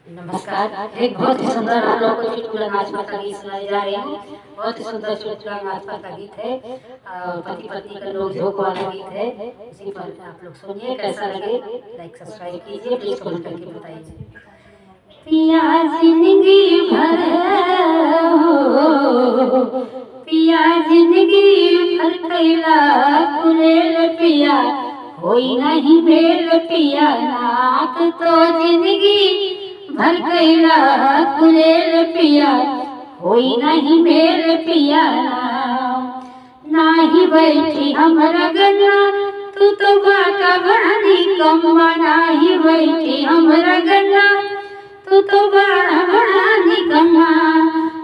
नमस्कार। एक बहुत ही सुंदर आप लोगों को चुटकुला नाचपा का गीत सुनाए जा रहे हैं। बहुत ही सुंदर चुटकुला नाचपा का गीत है और पति पत्नी का नोक झोंक वाला गीत है। इसी पर आप लोग सुनिए, कैसा लगे लाइक सब्सक्राइब कीजिए, प्लीज कमेंट करके बताइए। पिया जिंदगी भर हो, पिया जिंदगी भर कैला कुलेल पिया, होई नहीं मेल पिया नाक तो जिंदगी भर कैला कुलेल पिया, होई नहीं मेल पिया नाही बैठी हमरा गन्ना, तू तो बाका बड़ी कम्मा नाही बैठी हमरा गन्ना, तू तो बड़ा बड़ा निकम्मा,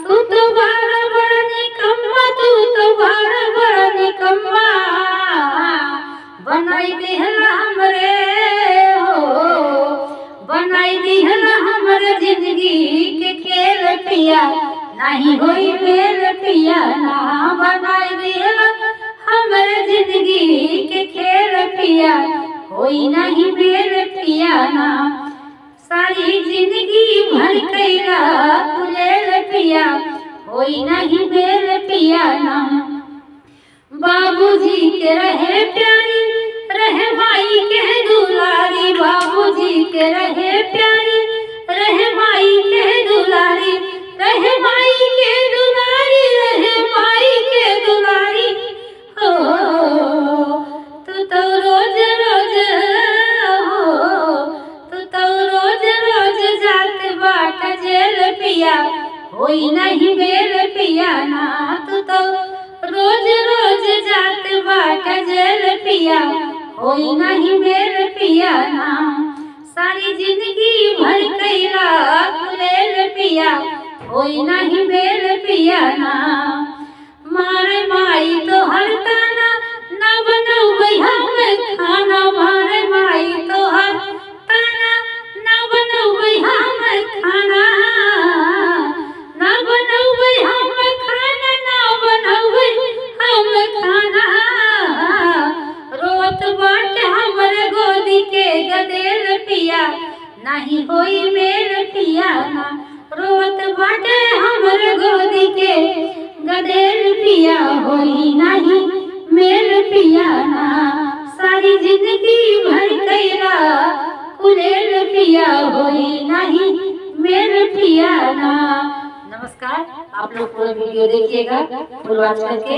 तू तो बड़ा बड़ा निकम्मा, तू तो बड़ा बड़ा निकम्मा, बनाई दिहला हमरे हो, बनाई दिहला हमरे जिंदगी के खेल पिया, नहीं होई मेल पिया ना, बनाई दिहला हमरे जिंदगी के खेल पिया, होई नहीं मेल पिया ना, सारी जिंदगी भर कैला कुलेल पिया, होई नहीं मेल पिया ना। बाबूजी के रहे प्यारी, रहे माई के दुलारी, बाबूजी के रहे प्यारी, रहे माई के दुलारी, रहे माई के दुलारी, रहे माई के दुलारी हो, तू तो रोज रोज हो, तू तो रोज रोज जात बाट जेल पिया, होई नहीं मेल पिया ना, तू तो रोज रोज जात बाट जेल पिया, होई नहीं मेल पिया ना, सारी जिंदगी भर कैला कुलेल पिया, होई नहीं मेल पिया ना, मारे माई तो हर ताना ना बनौबै हम खाना, मारे माई तो हर ताना ना बनौबै हम खाना, ना बनौबै हम खाना, ना बनौबै हम खाना, रोत बाट हमरे गोदी के गदेल पिया, नहीं होई मेल पिया ना, रोत बाटे हमरे गोदी के गदेल पिया, होई नहीं मेल पिया ना, सारी जिंदगी भर कैला कुलेल पिया, होई नहीं मेल पिया ना। नमस्कार। आप लोग पूरा वीडियो देखिएगा, फुल वॉच करके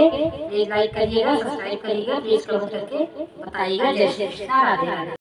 लाइक करिएगा, सब्सक्राइब करिएगा, प्लीज कमेंट करके बताइएगा। जय श्री कृष्ण, राधे राधे।